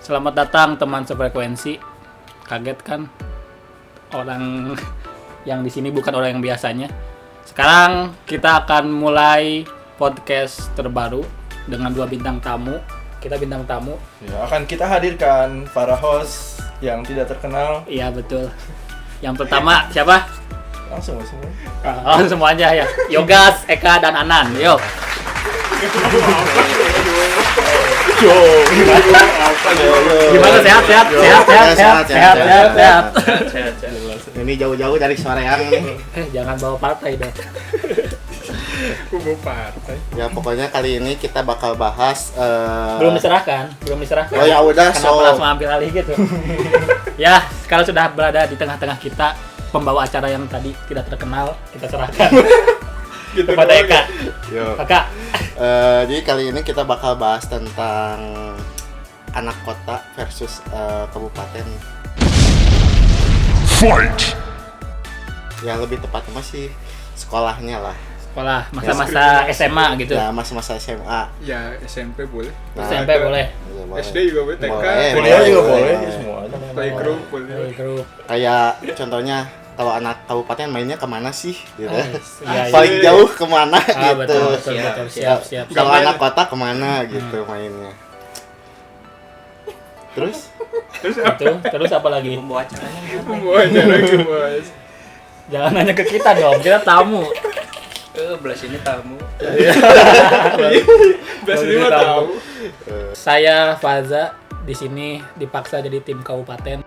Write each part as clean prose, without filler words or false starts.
Selamat datang teman sefrekuensi. Kaget kan? Orang yang di sini bukan orang yang biasanya. Sekarang kita akan mulai podcast terbaru dengan 2 bintang tamu. Kita bintang tamu. Ya, akan kita hadirkan para host yang tidak terkenal. Iya betul. Yang pertama siapa? Langsung semua. Langsung aja ya. Yogas, Eka dan Anan. Yo. Gimana sehat. Ini jauh-jauh dari Soreang nih. Jangan bawa partai dong. Kubu partai. Ya pokoknya kali ini kita bakal bahas Belum diserahkan. Oh ya udah, Kenapa langsung ambil alih gitu? Ya, kalau sudah berada di tengah-tengah kita, pembawa acara yang tadi tidak terkenal, kita serahkan Gitu kepada Eka. Yo. Kakak, Jadi kali ini kita bakal bahas tentang anak kota versus kabupaten. Fight! Ya lebih tepatnya masih sekolahnya lah. sekolah masa-masa SMA gitu. Ya masa-masa SMA. Ya SMP boleh. Nah, SMP boleh. Ya, boleh. SD juga boleh. TK. Boleh. Kuliah juga boleh, semua. Playgroup boleh. Grup. Kayak contohnya kalau anak kabupaten mainnya kemana sih gitu. Iya, Paling jauh kemana gitu. betul. Siap. Kalau anak kota kemana gitu mainnya. Terus Terus apa lagi? Semua acara gimana? Jangan nanya ke kita dong, kita tamu. Belas ini tamu. Belas ini mah tahu. Saya Faza, di sini dipaksa jadi tim kabupaten.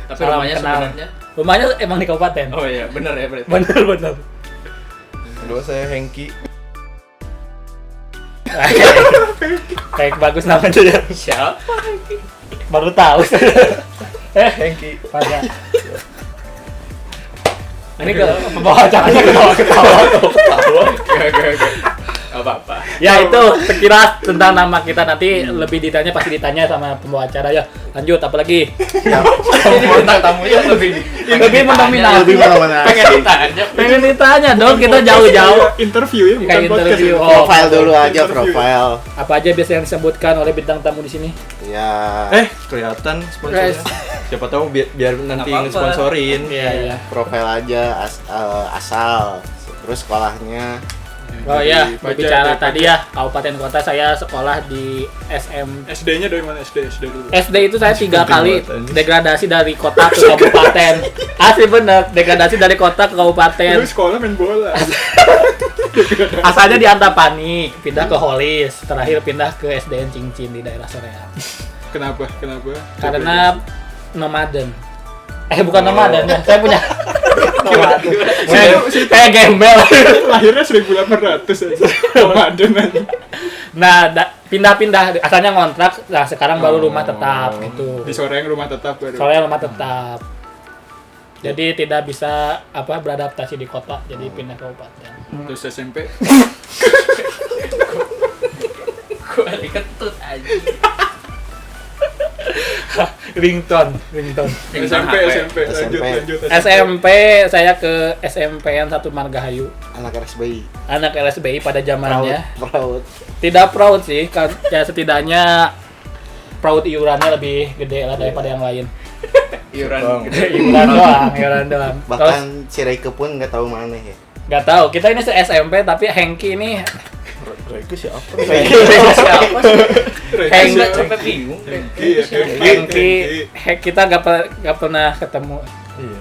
Tapi Salam rumahnya kenal. sebenarnya. Rumahnya emang di kabupaten. Oh iya, benar ya berarti. Bener. Kedua saya Hengki. Kayak bagus namanya ya. Siapa? Baru tahu. Hengki. Faza. Ini ke pembawa acaranya ketawa. Gak apa-apa. Ya itu sekilas tentang nama kita, nanti lebih detailnya pasti ditanya sama pembawa acara ya. Lanjut apa lagi? Ini bintang tamunya lebih mendominasi. lebih mana-mana. Pengen ditanya dong, kita jauh-jauh. Interview ya, bukan Kayak podcast. interview. ya. Profile dulu aja, Interview. profile. Apa aja biasa yang disebutkan oleh bintang tamu di sini? Ya. Kelihatan sponsornya. Siapa tahu biar nanti Nggak apa-apa. ngesponsorin. Iya. Profile aja asal, terus sekolahnya. Oh iya, Di berbicara Pajak. tadi ya, kabupaten kota, saya sekolah di SM. SD-nya dari mana? SD dulu. SD itu saya 3 kali Kabupaten. degradasi dari kota ke kabupaten. Asli bener, degradasi dari kota ke Dulu kabupaten. sekolah main bola. Asalnya di Antapani, pindah ke Holis, terakhir pindah ke SDN Cincin di daerah Soreang. Kenapa? Karena nomaden. Bukan nomaden, ya. Saya punya nomaden. Kayak gembel. Lahirnya 1800 aja. Ramadan aja. Nah, pindah-pindah. Asalnya ngontrak, nah sekarang baru rumah tetap gitu. Di Soreang rumah tetap baru. Soalnya rumah tetap. Jadi tidak bisa beradaptasi di kota, jadi pindah ke kabupaten. Terus SMP. Gua diketut aja. Ringtone. SMP. Lanjut. SMP saya ke SMPN 1 Margahayu, Anak RSBI. anak LSBI pada zamannya. Proud. Tidak proud sih, kan ya setidaknya proud iurannya lebih gede lah daripada yang lain. Iuran. Iuran doang. Terus Bahkan si Reike pun nggak tahu mana ya. nggak tahu, kita ini SMP tapi Hengki ini Itu siapa? Siapa sih? Heng- Enggak sampai bingung. Hengki kita nggak pernah ketemu. Iya.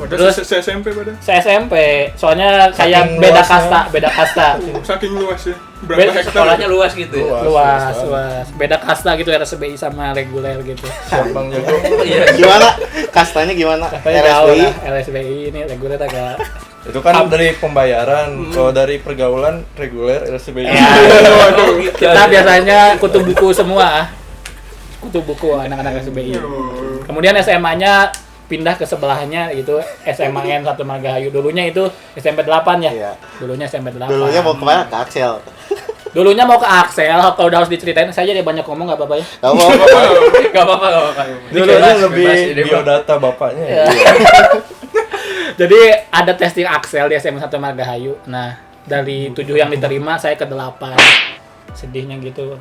Terus- Terus SMP pada. Saya SMP, soalnya kayak Saking beda luasnya. kasta. Saking luas ya. Beda Berapa hektar? Sekolahnya luas gitu ya. Luas. Beda kasta gitu, RSBI sama reguler gitu. Bang Jago. Iya. Gimana? Kastanya gimana? Kastanya jauh RSBI. lah, LSBI ini reguler agak. Itu kan dari pembayaran. Kalau dari pergaulan reguler RSBI. Kita biasanya kutu buku semua. Kutu buku anak-anak SBI. Kemudian SMA-nya pindah ke sebelahnya gitu, SMAN 1 Margahayu. Dulunya itu SMP 8 ya. Iya. Dulunya SMP 8. Dulunya mau kemana? Ke Axel. Dulunya mau ke Axel, kalau udah harus diceritain saya jadi banyak ngomong enggak apa-apa ya. Gak mau. Gak apa-apa. Ini kayaknya lebih biodata bapaknya ya. Jadi ada testing Axel di SMA 1 Margahayu. Nah, dari 7 yang diterima saya ke 8. Sedihnya gitu.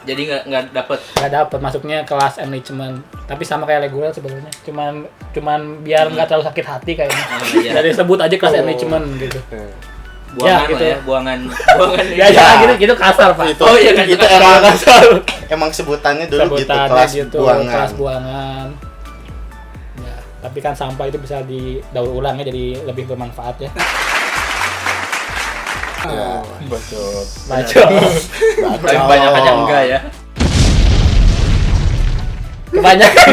Jadi nggak dapet. Nggak dapet masuknya kelas enrichment, tapi sama kayak reguler sebenarnya, cuman biar nggak terlalu sakit hati kayaknya. Iya. Jadi sebut aja kelas enrichment gitu. Buangan gitu lah ya, ya. buangan Ya jangan gitu kasar pak. Itu, Oh, iya kan, itu itu emang kasar. emang sebutannya dulu gitu, Sebutannya kelas gitu, buangan. kelas buangan. Ya, tapi kan sampah itu bisa didaur ulang ya, jadi lebih bermanfaat ya. Ya. Bacot. Bacot. Tapi banyak aja enggak ya. Kebanyakan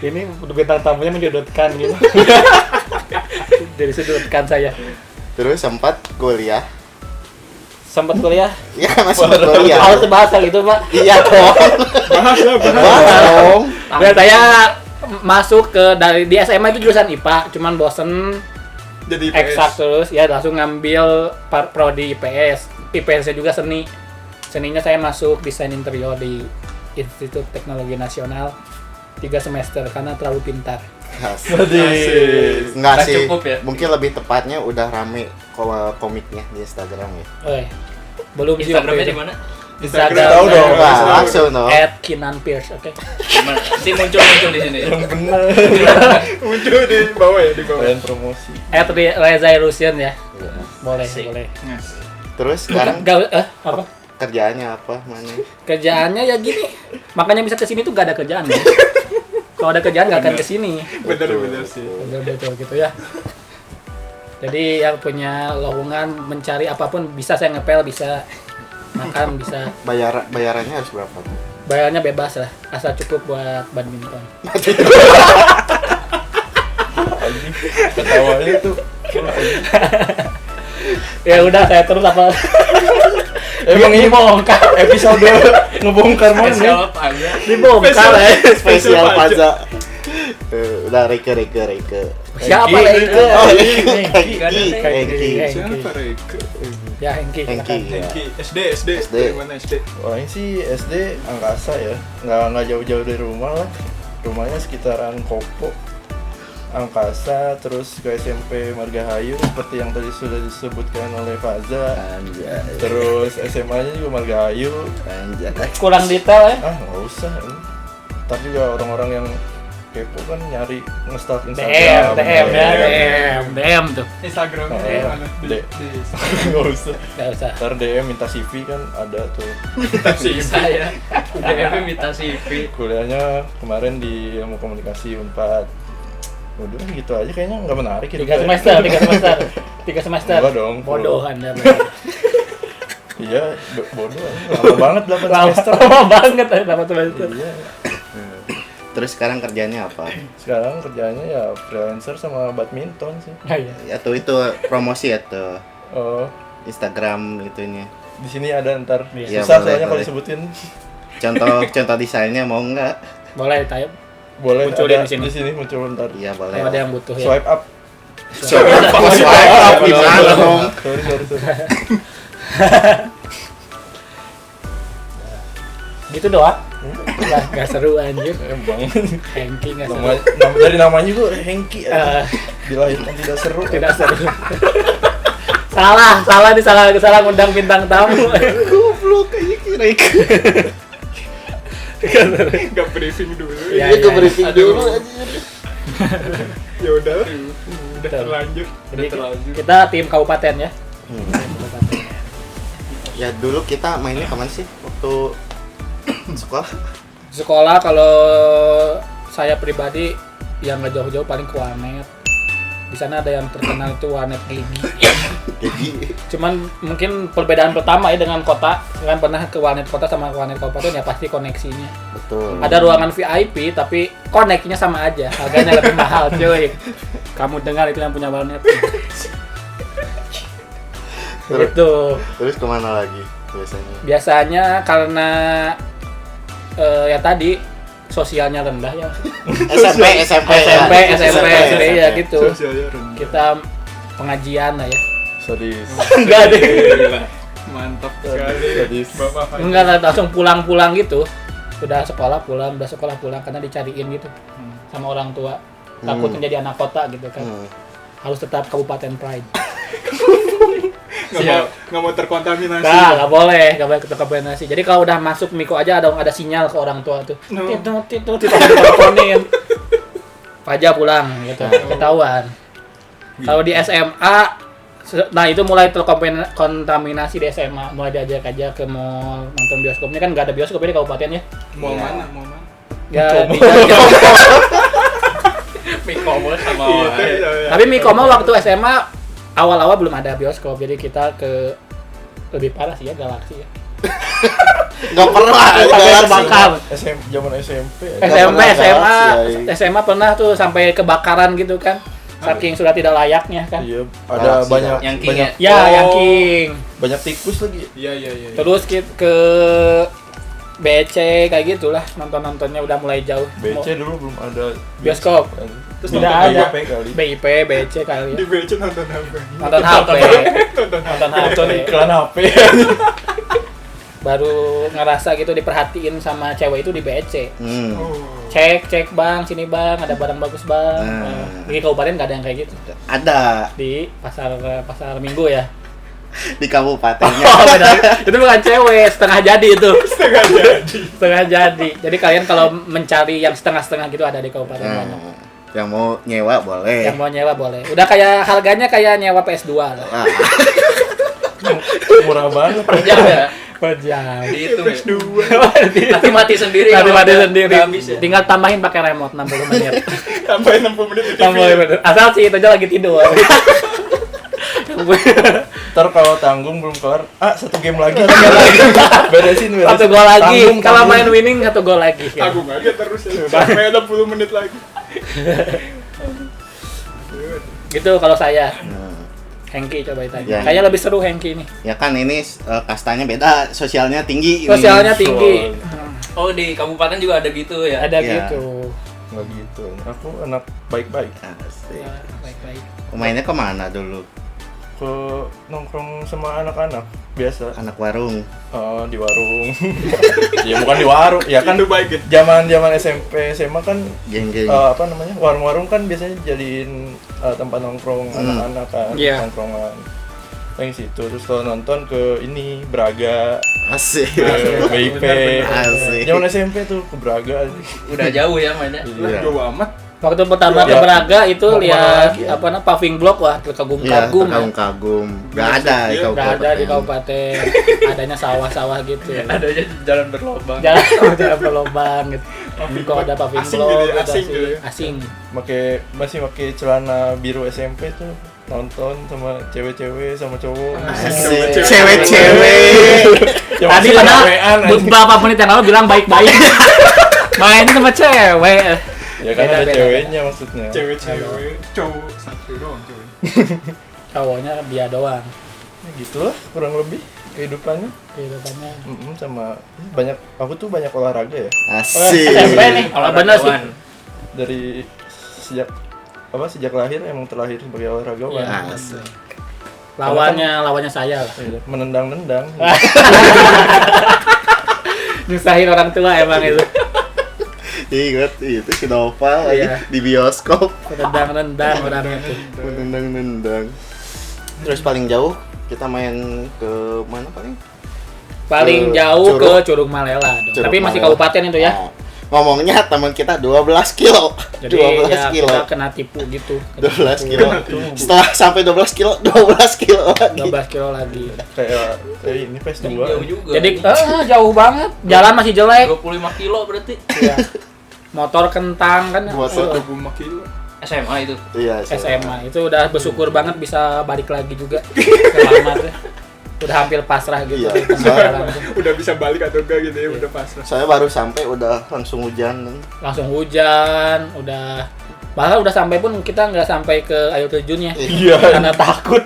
ini bintang tamunya menyudutkan gitu. Dari sudutkan saya. Terus sempat kuliah. Sempat kuliah. Iya, masih sempat kuliah. Harus bahas hal itu pak. Iya dong. Bahas lah, bahas. Bahas dong. Dan saya masuk ke dari di SMA itu jurusan IPA, cuman bosen Jadi eksak terus ya langsung ngambil prodi IPS. IPS-nya juga seni. Seninya saya masuk desain interior di Institut Teknologi Nasional 3 semester karena terlalu pintar. Asik. Enggak Nggak sih. cukup ya? Mungkin lebih tepatnya udah rame komiknya di Instagram ya. Oh, belum sih Instagramnya waktu di itu. mana? Instagram Tahu dong. Nah, langsung dong. @Kinan Pierce, oke. Gimana? Nanti muncul di sini. Yang benar. muncul di bawah ya, di bawah. Kalian promosi. @Reza Illusion ya. Iya. Boleh, Asik. boleh. Terus sekarang Apa? kerjaannya apa, Mani? Kerjaannya ya gini. Makanya bisa kesini tuh gak ada kerjaan ya. Kalau ada kerjaan gak akan kesini. Bener sih. Betul gitu ya. Jadi yang punya lowongan mencari apapun bisa, saya ngepel bisa, makan bisa, Bayarannya harus berapa tuh? bayarnya bebas lah, asal cukup buat badminton. Ketawanya tuh. Ya udah saya terus apa? Emang ini dibongkar, episode ngebongkar mana nih? Spesial apa aja? dibongkar ya. Spesial pajak. Udah Reke. Siapa Hengki. Hengki? Oh, Hengki. Hengki. Siapa Reke? Ya Hengki. Hengki. silakan. Hengki. SD. SD. Dari mana SD? Wah ini sih SD Angkasa ya, nggak jauh-jauh dari rumah lah. Rumahnya sekitaran Kopo, Angkasa, terus ke SMP Margahayu seperti yang tadi sudah disebutkan oleh Faza. Anjay. Terus SMA-nya juga Margahayu. Anjay. Kurang detail ya. Nggak usah. Ntar juga orang-orang yang kepo kan nyari nge-stalk DM Instagram. DM tuh. Instagram Oh, mana? D. Nggak usah. Gak usah. Ntar DM minta CV kan ada tuh. Bisa ya. DM minta CV. Kuliahnya kemarin di Ilmu Komunikasi Unpad. Udah gitu aja kayaknya nggak menarik ya. 3 semester. Enggak dong. Bodoh Anda. Iya, bodoh. Lama banget 8 semester. Lama banget 8 semester. Iya. Terus sekarang kerjanya apa? Sekarang kerjanya ya freelancer sama badminton sih. Oh, iya. Atau itu promosi atau Oh, Instagram itunya. di sini ada ntar. Iya, Susah boleh, soalnya kalau boleh. disebutin. Contoh desainnya mau nggak? Boleh tayo. Boleh Munculin ada di sini. muncul ntar. Iya boleh. Kalau ada yang butuh ya. Swipe up. Swipe up gimana dong? Sorry. Gitu doang. Gak seru anjir. Emang. Hengki gak seru. Dari namanya juga Hengki. Eh, Dilahirkan tidak seru. tidak seru. salah ngundang bintang tamu. Goblok kayak kira. Enggak briefing dulu. Ya, Iya ke ya. briefing dulu anjir. Ya udah Betul. terlanjur. Jadi kita tim kabupaten ya. Ya dulu kita mainnya kemana sih waktu sekolah? Sekolah kalau saya pribadi yang nggak jauh-jauh paling ke warnet. Di sana ada yang terkenal itu warnet Gigi. Jadi Cuman mungkin perbedaan pertama ya dengan kota, kan pernah ke warnet kota sama warnet kabupaten ya pasti koneksinya. betul. Ada ruangan VIP tapi koneksinya sama aja, harganya lebih mahal cuy. Kamu dengar itu yang punya warnet. Gitu. Terus kemana lagi biasanya? Biasanya karena ya tadi sosialnya rendah ya. SMP ya gitu. Sosialnya rendah. Kita pengajian lah ya. Sadis. Enggak deh. Gila. Mantap sekali. Sadis. Bapak Fajar. Enggak langsung pulang gitu. Udah sekolah pulang karena dicariin gitu sama orang tua. Takut menjadi anak kota gitu kan. Harus tetap Kabupaten Pride. nggak mau terkontaminasi. Nah, nggak boleh terkontaminasi. Jadi kalau udah masuk Miko aja ada sinyal ke orang tua tuh. Titut teleponin. Fajar pulang gitu, ketahuan. Kalau di SMA, nah itu mulai terkontaminasi di SMA, mulai diajak aja ke mall nonton bioskop. Ini kan nggak ada bioskop di kabupaten ya? Mau mana? Ya, Mikomo sama Tapi Mikomo waktu SMA awal-awal belum ada bioskop, jadi kita ke lebih parah sih ya, Galaxy ya. Nggak pernah Terbakar. Zaman SMP. SMP, pernah SMA, Galaxy, SMA pernah tuh sampai kebakaran gitu kan. Saking sudah tidak layaknya kan. Iya, ada Galaxy, banyak yang banyak King ya? Ya, yang King. banyak tikus lagi. Iya. Terus ke BC kayak gitulah, nonton-nontonnya udah mulai jauh. BC dulu belum ada Bioskop. Terus Tidak nonton ada. BIP kali. BIP, BC kali di ya. BC nonton apa? Nonton HP. Nonton Nonton HP. iklan HP. Baru ngerasa gitu diperhatiin sama cewek itu di BC. Oh. Cek bang, sini bang, ada barang bagus bang. Nah. Di kabupaten nggak ada yang kayak gitu. Ada Di pasar Minggu ya. di kabupatennya. Oh, beda. Itu bukan cewek, setengah jadi itu. Setengah jadi. Setengah jadi. Jadi kalian kalau mencari yang setengah-setengah gitu ada di kabupaten banyak. Nah, yang mau nyewa boleh. Yang mau nyewa boleh. Udah kayak harganya kayak nyewa PS2 lah. Ah, Murah banget. per jam ya. Per jam. Dihitung ya. Nanti Nanti mati sendiri. mati kalau sendiri. nggak habis ya. Tinggal tambahin pakai remote 60 menit. Tambahin 60 menit di TV. Tambahin menit. Asal sih itu aja lagi tidur. Ntar kalau tanggung belum kelar, satu game lagi. Beresin. Satu gol lagi. Tanggung, Kalau tanggung. main winning satu gol lagi. Agung aja terus ya. Sampai 60 menit lagi. Gitu kalau saya. nah. Hengki coba ditanya. Ya. Kayaknya lebih seru Hengki ini. Ya kan ini kastanya beda, sosialnya tinggi. ini. Sosialnya tinggi. Oh, di kabupaten juga ada gitu ya. Ada Ya. gitu. Nggak gitu. Aku anak baik-baik. Asik. Ya, baik-baik. Mainnya kemana dulu? Ke nongkrong sama anak-anak biasa. Anak warung. Di warung. Ya bukan di warung, ya kan Itu baik ya. zaman SMP SMA kan Geng-geng. warung-warung kan biasanya jadiin tempat nongkrong anak-anak kan, Iya. nongkrongan yang situ. Terus kalau nonton ke ini Braga, Asik. ke BIP. Asik. Zaman SMP tuh ke Braga. Udah jauh ya mainnya. Iya. Jauh amat. Waktu pertama ke Ya. Braga itu Mau kemana lihat lagi ya? paving block, wah Iya, terkagum-kagum. kagum-kagum. Gak ada di Iya, Nggak kabupaten. ada di kabupaten. Adanya sawah-sawah gitu. Ada aja jalan berlobang. Jalan berlobang gitu. Kalau ada paving Asing block, gitu ya, gitu, asing gitu ya. asing. Masih pakai celana biru SMP tuh, nonton sama cewek-cewek sama cowok. Asik. Cewek-cewek. Cewek-cewek. Ya, Tadi masih padahal ramean, anjing. beberapa menit yang lalu bilang baik-baik. Main sama cewek. Ya kan ada Beda-beda. ceweknya maksudnya. Cewek-cewek, cowok satu doang cewek. Cowoknya dia doang. Ya gitulah kurang lebih kehidupannya. Kehidupannya. Sama banyak, aku tuh banyak olahraga ya Asik. SMP nih, kalau bener sih. Olahragawan. dari sejak lahir emang terlahir sebagai olaragawan. Iya. Asik. Lawannya saya lah. Iya, menendang-nendang. Nyusahin orang tua emang itu. Ingat itu si Nova lagi Iya. di bioskop. Nendang orangnya tuh. Nendang-nendang. Terus paling jauh kita main ke mana paling? Paling Ke jauh Curug. ke Curug Malela dong. Curug Tapi masih Malela. kabupaten itu ya. Nah, ngomongnya teman kita 12 kilo. Jadi 12 ya kilo. kita kena tipu gitu. 12 kilo. Setelah sampai 12 kilo, 12 kilo lagi. 12 kilo lagi. kayak ini PS2. Jauh juga. Jadi jauh banget. Jalan masih jelek. 25 kilo berarti. Iya. Motor kentang kan. Motor. 25 kilo. SMA itu. Iya, SMA itu udah bersyukur banget bisa balik lagi juga. Selamat ya. Udah hampir pasrah gitu. Iya. di tengah jalan tuh. Udah bisa balik atau enggak gitu ya, udah pasrah. Saya baru sampai udah langsung hujan. Langsung hujan, bahkan udah sampai pun kita nggak sampai ke air terjunnya. Iya. Karena takut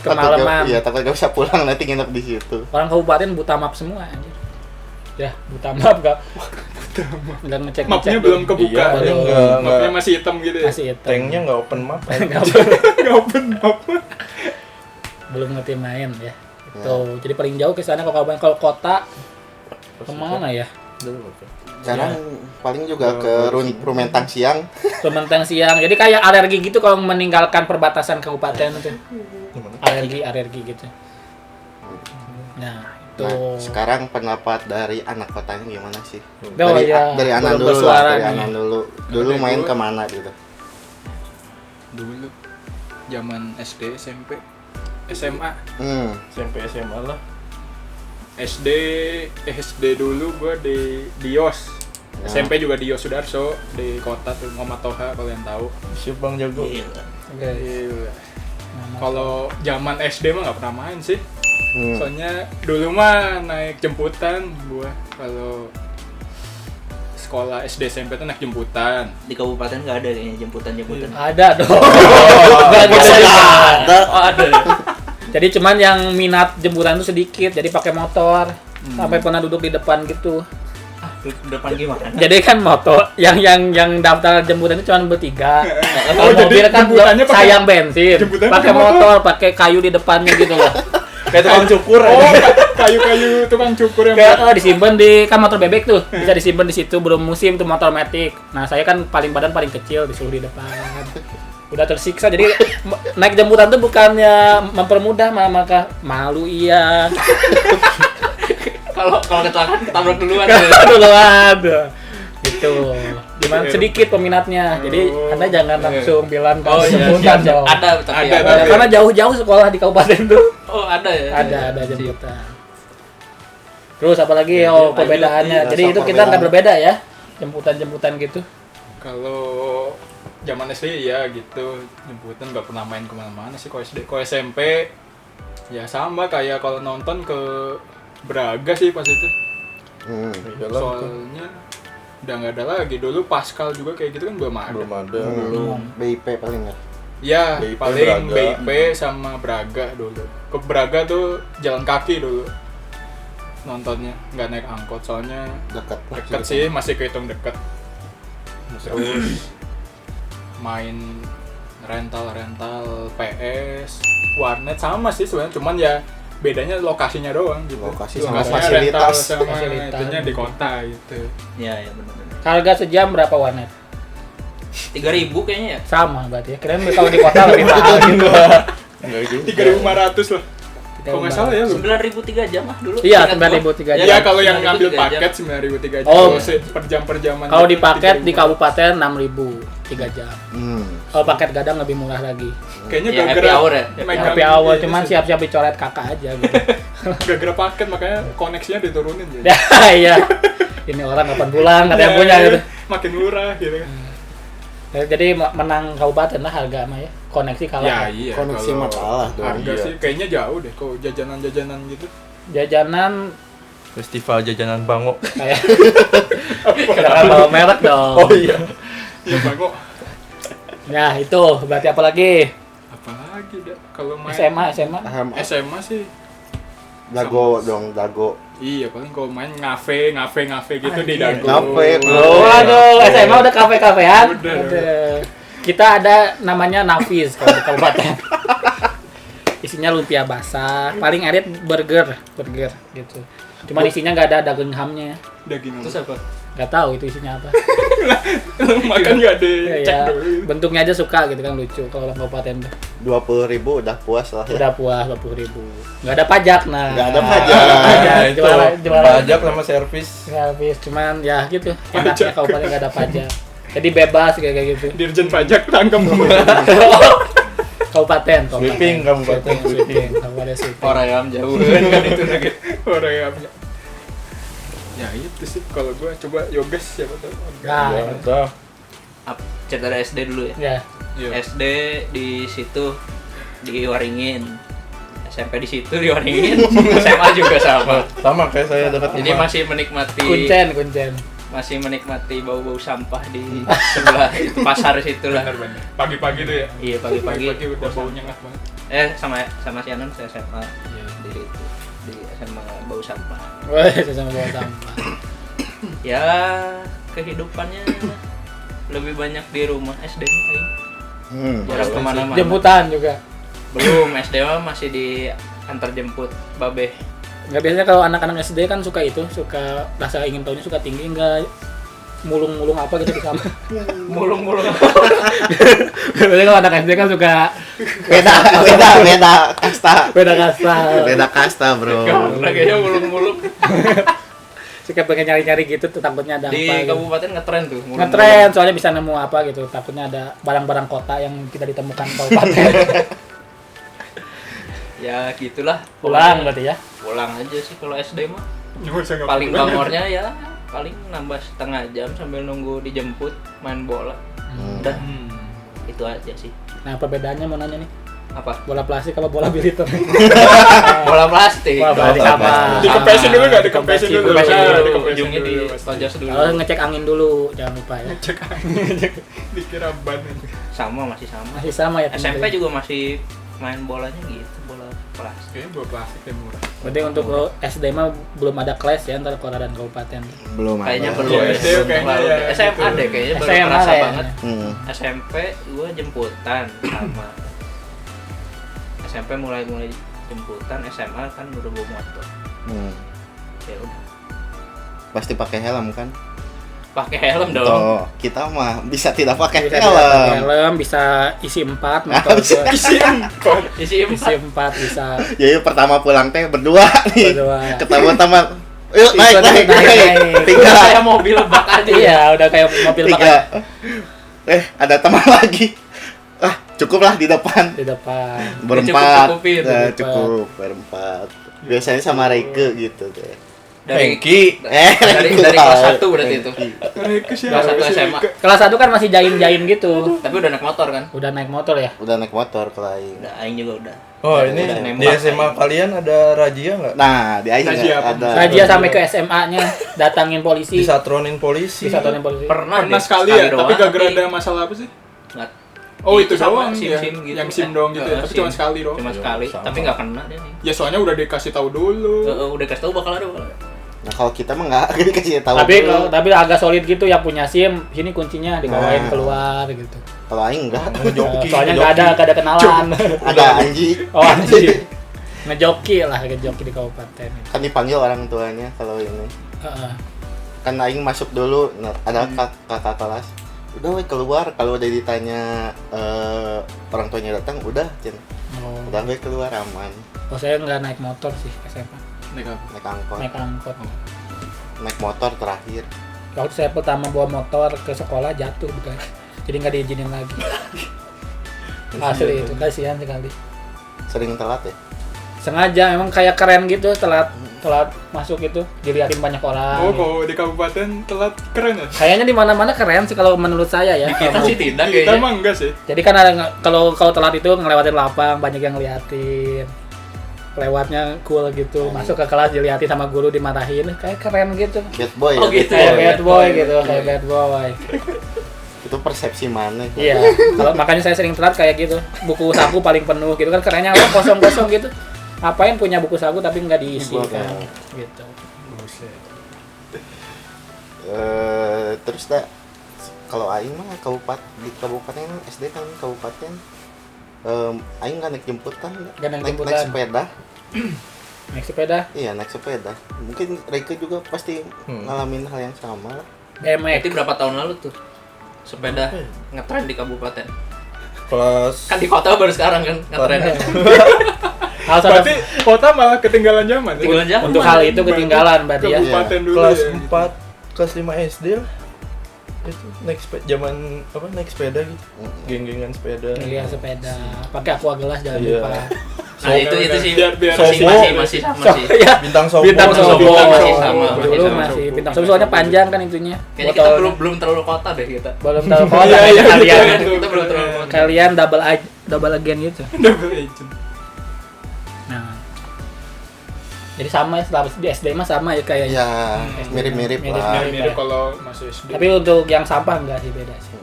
kemalaman. Iya, takut gak bisa pulang nanti nginep di situ. Orang kabupaten buta map semua anjir. Ya, buta map enggak. Enggak ngecek. Mapnya belum kebuka. Iya, Belum. enggak. Mapnya masih hitam gitu ya. Masih hitam. Tanknya nggak open map. Enggak open map. Belum ngerti main ya. Tuh, jadi paling jauh ke sana kalau kabupaten. Kalau kota kemana ya? Sekarang paling juga ke Rumentang siang. Kementeng siang. Jadi kayak alergi gitu kalau meninggalkan perbatasan kabupaten itu. Gimana? alergi gitu. Nah, itu. Nah, sekarang pendapat dari anak kotanya gimana sih? Oh, iya. Dari Anan Belum dulu bersuara lah, dari nih. Anan dulu. Dulu Dari main dulu. kemana gitu? Dulu zaman SD, SMP, SMA. SMP SMA lah. SD dulu gua di Dios. Ya. SMP juga di Dios Sudarso di kota tuh Muhammad Toha kalau yang tahu. Siap Bang Jago. Oke. Iya. Kalau zaman SD mah nggak pernah main sih. Hmm. Soalnya dulu mah naik jemputan gua kalau sekolah SD SMP tuh naik jemputan. Di kabupaten nggak ada kayaknya jemputan-jemputan. Ada dong. Enggak gitu juga. Oh, ada. Jadi cuman yang minat jemputan itu sedikit, jadi pakai motor. Sampai pernah duduk di depan gitu. Ah, depan gimana? Jadi kan motor yang daftar jemputan itu cuma bertiga. Kalau jadi mobil kan jemputannya pakai- sayang bensin, jemputannya pakai pakai motor, pakai kayu di depannya gitu loh. Kayak tukang cukur Oh, aja. kayu-kayu tukang cukur yang Kayak disimpan di kan motor bebek tuh, bisa disimpan di situ belum musim tuh motor matic. Nah saya kan badan paling kecil disuruh di depan. Udah tersiksa jadi naik jemputan tuh bukannya mempermudah maka malu iya. Kalau kecelakaan ketabrak duluan. Duluan gitu. Cuman sedikit peminatnya. Jadi Anda jangan langsung bilang Oh kamu iya, jemputan siap. dong. Ada tapi Ada, ada. tapi- Karena jauh-jauh sekolah di kabupaten tuh Oh, ada ya. ada jemputan. Terus apalagi Ya, oh lanjut. perbedaannya. Rasa Jadi itu kita perbedaan. nggak berbeda ya. Jemputan gitu. Kalau zaman SD ya gitu jemputan nggak pernah main kemana-mana sih. Kalau SD, kalau SMP ya sama kayak kalau nonton ke Braga sih pas itu. Iyalah, Soalnya udah nggak ada lagi. Dulu Pascal juga kayak gitu kan belum ada. belum ada. BIP paling nggak? Ya BIP, paling Braga. BIP sama Braga dulu. Ke Braga tuh jalan kaki dulu nontonnya, nggak naik angkot soalnya Dekat. deket sih, masih kehitung deket. Terus main rental PS, warnet sama sih sebenarnya, cuman ya bedanya lokasinya doang gitu. Lokasi sama Lokasinya fasilitas. rental sama Fasilitas. itunya di kota gitu. Iya, ya benar-benar. Harga sejam berapa warnet? 3.000 kayaknya ya. Sama berarti ya. Kirain kalau di kota lebih mahal gitu. Enggak juga. 3.500 lah. Kalau nggak salah ya lu. 9.000 3 jam ah dulu. Iya, Ingat gua. 9.000 3 jam. Ya kalau yang 9.000 ngambil 3 jam. paket 9.000 3 jam. Oh. Per jam per jaman. Kalau gitu, di paket di 3.500. kabupaten 6.000 3 jam. Kalau paket gadang lebih murah lagi. Kayaknya Ya, happy gara-gara hour ya? megang Happy hour ini cuman sih. siap-siap dicoret kakak aja gitu. Gara-gara paket makanya koneksinya diturunin jadi. Ya iya. Ini orang kapan pulang kata yang punya gitu. Makin murah gitu kan. Jadi menang kabupaten lah harga mah ya. Koneksi kalah. Ya Ya, iya. Koneksi kalau mah kalah dong. Harga Iya. sih kayaknya jauh deh kalau jajanan-jajanan gitu. Jajanan Festival jajanan Bango. kayak jangan bawa merek dong. Oh iya. Ya Bango. Ya itu berarti apa lagi? Apalagi dah kalau main SMA. SMA sih. Dago dong, dago. Iya paling kalau main ngafe gitu di Dago. Ngafe, bro. Oh, aduh, SMA udah kafe-kafean. Udah. Kita ada namanya Nafis kalau di kabupaten. Isinya lumpia basah, paling erit burger gitu. Cuma isinya nggak ada daging hamnya. Daging Terus apa? Nggak tahu itu isinya apa. makan nggak ada cek Ya, dulu. bentuknya aja suka gitu kan lucu kalau orang kabupaten tuh. 20.000 udah puas lah ya. Udah puas 20.000. Nggak ada pajak nah. Nggak ada pajak. Nah, itu jualan pajak sama servis. habis cuman ya gitu. Pajak. Enaknya kabupaten nggak ada pajak. Jadi bebas kayak gitu. Dirjen pajak tangkap. Kabupaten. Sweeping kabupaten sweeping. Kabupaten sweeping. Orang yang jauh kan itu lagi. Orang yang ya itu sih kalau gua coba Yoges siapa tahu. Nah, Ya, udah. Cerita dari SD dulu ya. ya. Iya. SD di situ di Waringin. SMP di situ di Waringin. SMA juga sama. Sama kayak saya dekat Jadi rumah. masih menikmati bau-bau sampah di sebelah pasar situ lah. Benar. Pagi-pagi tuh ya. Iya, pagi-pagi. udah baunya nyengat banget. Sama si Anon saya SMA di SMA bau sampah. Wah, sama bawa sampah. Ya kehidupannya lebih banyak di rumah SD kayaknya. Jarang kemana-mana. Jemputan juga. Belum, SD mah masih di antar jemput babe. Nggak biasanya kalau anak-anak SD kan suka rasa ingin tahunya suka tinggi nggak mulung-mulung apa gitu di kamar. Mulung-mulung. Biasanya kalau anak SD kan suka Beda kasta. Beda kasta. Beda kasta, Bro. Karena kayaknya muluk-muluk. Suka pengen nyari-nyari gitu tuh, takutnya ada Di apa gitu. kabupaten ngetren tuh. muluk-muluk. Ngetren soalnya bisa nemu apa gitu, takutnya ada barang-barang kota yang tidak ditemukan kabupaten. Ya gitulah. Pulang berarti ya. Pulang aja sih kalau SD mah. Cuma saya nggak Paling pernah. bangornya ya paling nambah setengah jam sambil nunggu dijemput main bola. Udah itu aja sih. Nah, perbedaannya mau nanya nih, Apa? bola plastik apa bola biliter? Bola plastik. Wah, berarti Bola sama. plastik. Dikempesin dulu nggak? Dikempesin dulu. Dikempesin Ah, dulu, dikempesin ujungnya dulu, di pasti. tojos dulu. Harus ngecek angin dulu, jangan lupa ya. Cek angin. Dikira ban aja. Sama masih sama. Masih sama ya. SMP teman-teman. juga masih main bolanya gitu, bola plastik. Kayaknya buat plastik yang murah. Berarti untuk lo SD mah belum ada kelas ya antara kota dan kabupaten. Belum ada. Kayaknya belum. Iya, ya. SD kayaknya Baru ya, deh. SMA gitu. deh kayaknya baru SMA kerasa kayaknya. banget. SMP gua jemputan sama. SMP mulai jemputan, SMA kan udah bawa motor. Ya udah. Pasti pakai helm kan? Pakai helm dong. Tuh, kita mah bisa tidak pakai Bisa pakai helm. helm, bisa isi 4 motor bisa gua. Isi Isi 4 bisa. Jadi pertama pulang teh berdua nih. Berdua. Ketemu teman. Yuk naik. naik. Tiga. Kayak mobil bak aja. Iya, udah kayak mobil Tiga. bakar Ada teman lagi. Cukuplah di depan. di depan. Berempat. Cukup-cukupin. Cukup berempat. Biasanya sama Reike gitu deh. Dari Hengki. dari kelas 1 berarti itu. Mereka sih Kelas 1 SMA. Kelas 1 kan masih jaim-jaim gitu. Tapi udah naik motor kan? Udah naik motor ya? Udah naik motor ke lain. Udah aing juga udah. Oh, ini Udah di nembak. SMA kalian ada razia nggak? Nah, di aing Razia apa? ada. Razia sampai ke SMA-nya, datangin polisi. Disatronin polisi. Disatuin polisi. Pernah Pernah deh, sekali ya, tapi doang, gak ada masalah apa sih? Nggak- Oh itu sama, doang ya, SIM gitu. yang SIM doang gitu ya, tapi cuma sekali doang. Cuma sekali, Sama. tapi nggak kena dia nih. Ya soalnya udah dikasih tahu dulu. Udah kasih tahu bakal ada. Nah, kalau kita mah enggak dikasih tahu. Tapi dulu. tapi agak solid gitu yang punya SIM, sini kuncinya dibawain Nah. keluar gitu. Kalau aing enggak. Ngejoki. Soalnya nggak ada kenalan. Ada anjing. Oh anjir. Ngejoki lah, ngejoki di kabupaten. Kan dipanggil orang tuanya kalau ini. Heeh. Kan aing masuk dulu, nah, ada kakak kelas. Udah we keluar, kalau udah ditanya orang tuanya datang, udah Cen. Oh. Udah we keluar aman. Oh, saya nggak naik motor sih SMA. Nih, Kak. Naik angkot, Naik angkot. naik motor terakhir. Waktu saya pertama bawa motor ke sekolah jatuh bukan. Jadi nggak diizinin lagi. Asli itu kasihan sekali. Sering telat ya. Sengaja emang kayak keren gitu telat masuk itu dilihatin banyak orang. Oh, kalau di kabupaten telat keren ya? Kayaknya di mana-mana keren sih kalau menurut saya ya. Kita sih tidak Kita kayaknya. mah enggak sih. Jadi kan ada kalau telat itu ngelewatin lapang banyak yang ngeliatin. Lewatnya cool gitu. Masuk ke kelas dilihatin sama guru dimarahin kayak keren gitu. Bad boy Oh, ya. gitu. Kayak ya, bad boy gitu, kayak bad boy. Itu persepsi mana? Iya. Kalau makanya saya sering telat kayak gitu. Buku saku paling penuh gitu kan kerennya apa kosong-kosong gitu. Apain punya buku saku tapi nggak diisi kan. Gitu. Terus dah kalau aing mah di kabupaten SD kan kabupaten aing nggak naik jemputan, Nggak naik naik jemputan. sepeda. Naik sepeda, Iya naik sepeda. Mungkin Reike juga pasti ngalamin hal yang sama. BMX. Itu berapa tahun lalu tuh? Sepeda ngetren di kabupaten. Kelas Kan di kota baru sekarang kan ngetren. Harus ada Berarti kota malah ketinggalan zaman. ya? Tinggalan zaman. untuk hal itu ketinggalan berarti ya. Kabupaten dulu kelas ya. 4 kelas 5 SD lah. Itu naik sepeda zaman apa naik sepeda gitu. Geng-gengan sepeda. Iya sepeda, pakai aqua gelas jangan Iya. lupa. Nah, itu sih Biar masih sama sih. Ya, Bintang sobo. bintang sobo. Bintang masih sama, Dulu masih masih sama. bintang sobo soalnya panjang kan itunya. Kayaknya kita Botolnya. belum terlalu kota deh kita. belum tahu kota Iya, iya, kalian. iya. Kita belum terlalu kota. Kalian double again gitu. Double agent. Nah. Jadi sama ya setelah di SD mah sama ya kayaknya. Ya mirip-mirip lah. Mirip-mirip. Mirip kalau masih SD. Tapi untuk yang sampah enggak sih beda sih.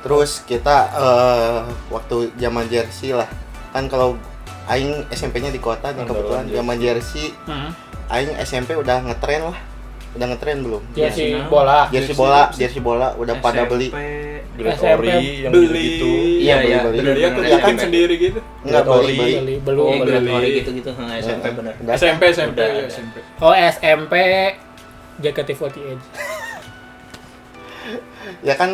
Terus kita waktu zaman jersey lah, kan kalau aing SMP-nya di kota nih kebetulan zaman jersey, aing SMP udah ngetren lah. Udah ngetren belum? Jersey Iya, bola. Jersey bola udah pada beli. Gregory yang Beli. gitu-gitu. Iya, iya. beli. Beli dia tuh Bener-bener bikin SMP. sendiri gitu. Enggak beli. Belum. Iya, beli. Gregory gitu-gitu. SMP bener. Udah. SMP Udah ya ada. SMP. Oh SMP JKT48. Ya kan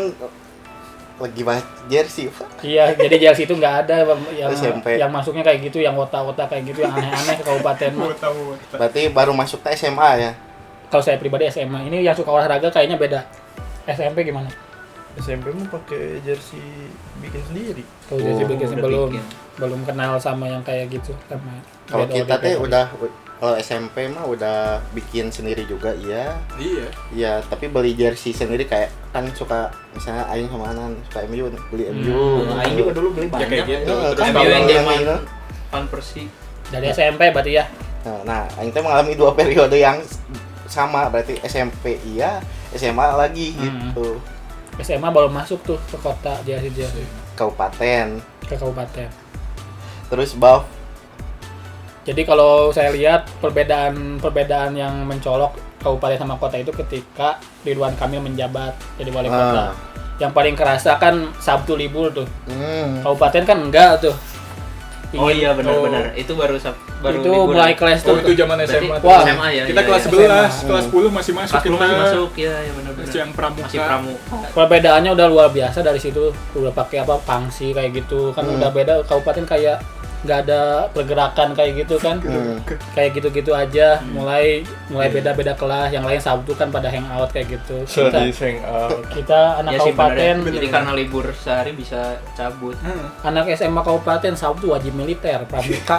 lagi bahas jersey, Pak. Iya, jadi jersey itu nggak ada yang SMP. yang masuknya kayak gitu, yang wota-wota kayak gitu, yang aneh-aneh ke kabupaten mah. Berarti baru masuk ke SMA ya? Kalau saya pribadi SMA, ini yang suka olahraga kayaknya beda. SMP gimana? SMP mah pakai jersey bikin sendiri. Kalau jersey bikin udah bikin. belum kenal sama yang kayak gitu sama. Kalau beda kita teh beda. kalau SMP mah udah bikin sendiri juga iya. Iya. Iya, tapi beli jersey sendiri kayak kan suka misalnya Aing sama Anan suka MU beli MU. Aing juga dulu beli Ya kayak banyak. gitu. Heeh, Terus kan MU yang kalau zaman itu. Van Persie. Dari SMP berarti ya. Nah, Aing teh mengalami 2 periode yang sama, berarti SMP iya, SMA lagi gitu. SMA baru masuk tuh ke kota jersey Kabupaten. ke kabupaten. Terus Baf, Jadi kalau saya lihat perbedaan yang mencolok kabupaten sama kota itu ketika Ridwan Kamil menjabat jadi wali kota. Yang paling kerasa kan Sabtu libur tuh. Kabupaten kan enggak tuh. Oh iya benar-benar. Itu baru Itu liburan. mulai kelas Oh tuh. itu zaman Berarti SMA. Wah, SMA ya. Kita iya, kelas iya. 11, kelas 10 masih masuk Kelas 10 kita. masih masuk ya benar-benar. Terus yang pramuka. Masih pramuka. Perbedaannya udah luar biasa dari situ. Udah pakai apa pangsi kayak gitu kan udah beda. Kabupaten kayak nggak ada pergerakan kayak gitu kan. Kayak gitu-gitu aja. Mulai beda-beda kelas. Yang lain Sabtu kan pada hangout kayak gitu. Sedih hangout. Kita anak Ya sih benar ya. kabupaten, Jadi karena libur sehari bisa cabut. anak SMA kabupaten Sabtu wajib militer, pramuka.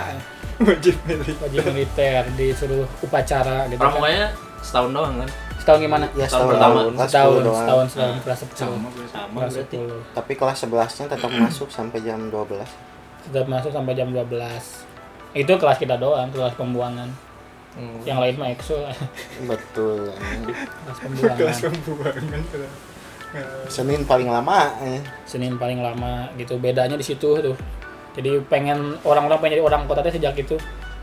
Wajib milih. Wajib militer disuruh upacara gitu kan. Pramukanya setahun doang kan? Setahun gimana? ya Tahun setahun pertama. kelas 10 Setahun, doang. setahun kelas 10. Sama berarti. Sama Kelas berarti. 10. Tapi kelas 11-nya tetap masuk sampai jam 12. Sudah masuk sampai jam 12. Itu kelas kita doang, kelas pembuangan. Yang lain mah EXO. Betul. Kelas pembuangan. Kelas pembuangan. Senin paling lama. Senin paling lama gitu. Bedanya di situ tuh. Jadi orang-orang pengen jadi orang kota teh sejak itu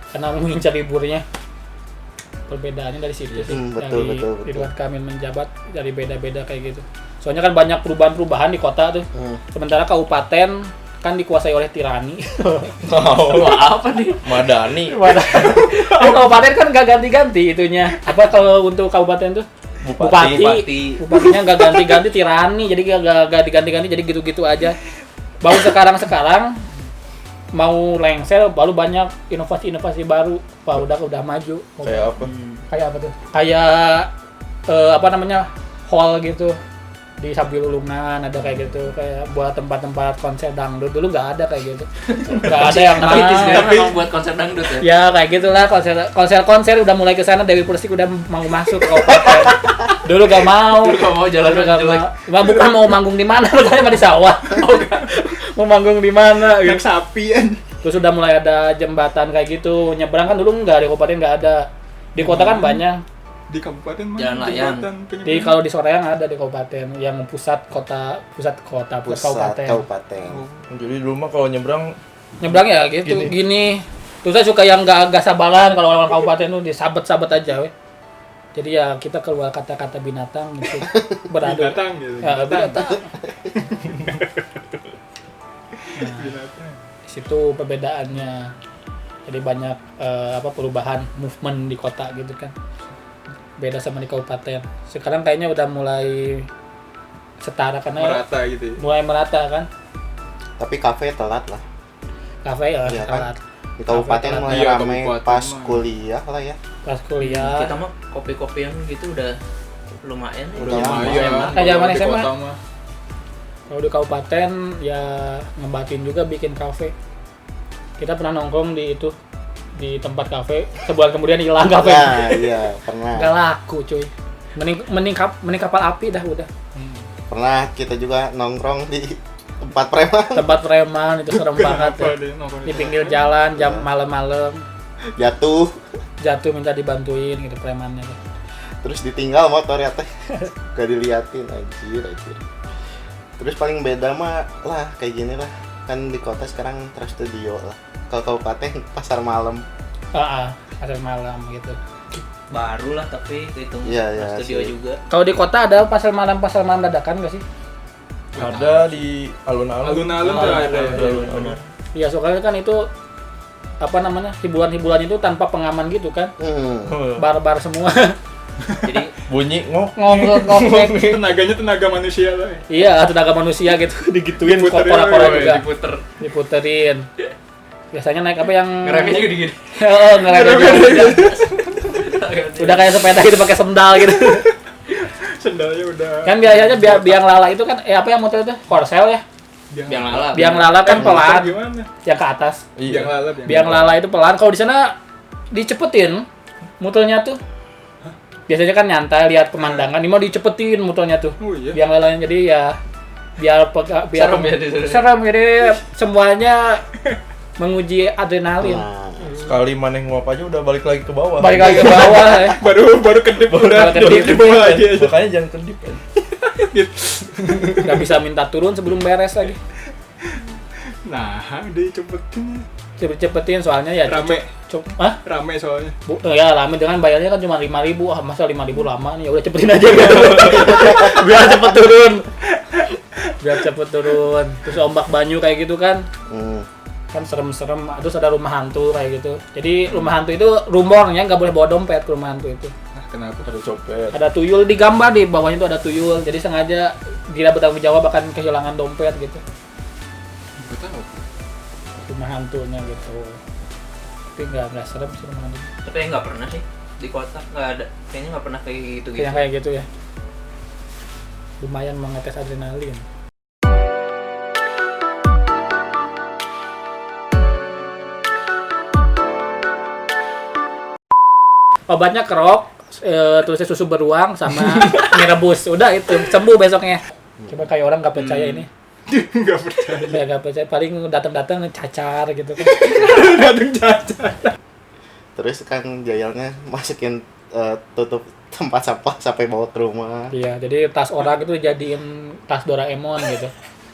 karena mengincar liburnya. Perbedaannya dari situ sih. Betul, Dari betul. Ridwan Kamil menjabat dari beda-beda kayak gitu. Soalnya kan banyak perubahan-perubahan di kota tuh. Sementara kabupaten kan dikuasai oleh tirani. Wah, apa nih? Madani. Kabupaten kan gak ganti-ganti itunya. Apa kalau untuk kabupaten tuh? Bupati. Bupatinya gak ganti-ganti tirani, jadi gak diganti-ganti, jadi gitu-gitu aja. Baru sekarang mau lengser, baru banyak inovasi-inovasi baru. Wah, udah maju. Kayak apa? Kayak apa tuh? Kayak apa namanya? Hall gitu. Di Sabil Ulungan ada kayak gitu, kayak buat tempat-tempat konser dangdut dulu nggak ada kayak gitu, nggak ada yang Tapi itu sebenarnya tapi- memang buat konser dangdut ya. ya kayak gitulah konser udah mulai kesana. Dewi Persik udah mau masuk ke kabupaten. Dulu gak mau. Dulu gak mau jalan Dulu gak jelek. mau. Bukan mau manggung di mana, makanya mah di sawah. Mau manggung di mana? Yang Gitu. sapi kan. Terus udah mulai ada jembatan kayak gitu. Nyebrang kan dulu nggak, di kabupaten nggak ada. Di kota kan banyak. Di kabupaten mana? Jalan layang. Di kalau di Soreang ada di kabupaten yang pusat kabupaten. Kabupaten. Jadi dulu mah kalau nyebrang Nyebrang ya gitu gini. Terus saya suka yang nggak sabaran kalau orang kabupaten tuh disabet-sabet aja weh. Jadi ya kita keluar kata-kata binatang gitu. Beradu. Binatang gitu. Ya, binatang. Binatang. Di situ perbedaannya. Jadi banyak perubahan movement di kota gitu kan. Beda sama di kabupaten. Sekarang kayaknya udah mulai setara karena Merata gitu ya. mulai merata kan. Tapi kafe telat lah. Kafe ya Iya kan? telat. Di kabupaten Kafe mulai Iya, rame kabupaten pas mah. kuliah lah ya. Pas kuliah. Kita mah kopi-kopian gitu udah lumayan ya. Udah Zaman lumayan. SMA. Kayak zaman Di SMA. kota mah. Kalau di kabupaten ya ngebatin juga bikin kafe. Kita pernah nongkrong di itu di tempat kafe, sebulan kemudian hilang kafe. Nah, iya, pernah. Nggak laku cuy. Mending kapal api dah udah. Pernah kita juga nongkrong di tempat preman. Tempat preman itu serem banget Kenapa ya. dia nongkrong Di pinggir jalan jam malam-malam Jatuh, jatuh minta dibantuin gitu premannya. terus ditinggal motornya teh. Gak diliatin anjir. Terus paling beda mah lah kayak gini lah. Kan di kota sekarang Trans Studio lah. Kalau kabupaten pasar malam. Pasar malam gitu. Baru lah tapi kehitung Iya, studio sih. juga. Kalau di kota ada pasar malam dadakan nggak sih? ada di alun-alun. Alun-alun tuh ada. Alun-alun. Iya soalnya kan itu apa namanya hiburan-hiburan itu tanpa pengaman gitu kan, bar-bar semua. Jadi Bunyi ngok. ngok. Tenaganya tenaga manusia lah. Iya, tenaga manusia gitu digituin Diputerin, kora-kora woy, juga diputerin. Biasanya naik apa yang ngeremnya juga gini. Oh, ngeremnya juga. Udah kayak sepeda gitu pakai sendal gitu. Sendalnya udah. Kan biasanya biang lala itu kan apa yang motor itu? Korsel ya. Biang lala. Biang lala kan pelan Gimana? yang ke atas. Iya. Biang lala itu pelan. Kalau di sana dicepetin muternya tuh. Biasanya kan nyantai lihat pemandangan, ini mau dicepetin muternya tuh. Oh iya. Biang lalanya jadi ya biar Serem ya di sana. serem jadi semuanya menguji adrenalin. Nah, Sekali maneh nguap aja udah balik lagi ke bawah. Balik lagi ke bawah. Ya. Baru kedip udah kedip. di bawah lagi aja. Makanya jangan kedip ya. Nggak bisa minta turun sebelum beres lagi. Nah, dicepetin. Cepetin soalnya ya Rame. Hah? Rame soalnya. Ya rame dengan bayarnya kan cuma 5.000. Ah, masa 5.000 lama nih, ya udah cepetin aja biar, biar cepet turun. Biar cepet turun. Terus ombak banyu kayak gitu kan. Kan serem-serem. Terus ada rumah hantu kayak gitu. Jadi rumah hantu itu rumornya nggak boleh bawa dompet ke rumah hantu itu. Nah, kenapa? Ada copet. Ada tuyul digambar di bawahnya itu ada tuyul. Jadi sengaja tidak bertanggung jawab akan kehilangan dompet gitu. Gue tahu. Rumah hantunya gitu. Tapi nggak serem sih rumah hantu. Tapi nggak pernah sih di kota, nggak ada. Kayaknya nggak pernah kayak gitu. Yang kayak gitu ya. Lumayan mengetes adrenalin. Obatnya kerok, tulisnya susu beruang sama mie rebus. Udah itu sembuh besoknya. Coba kayak orang nggak percaya ini. Nggak percaya. Ya nggak percaya. Paling datang-datang cacar gitu kan. Datang cacat. terus kan jayalnya masukin tutup tempat sampah sampai bawa ke rumah. Iya, jadi tas orang itu jadiin tas Doraemon gitu.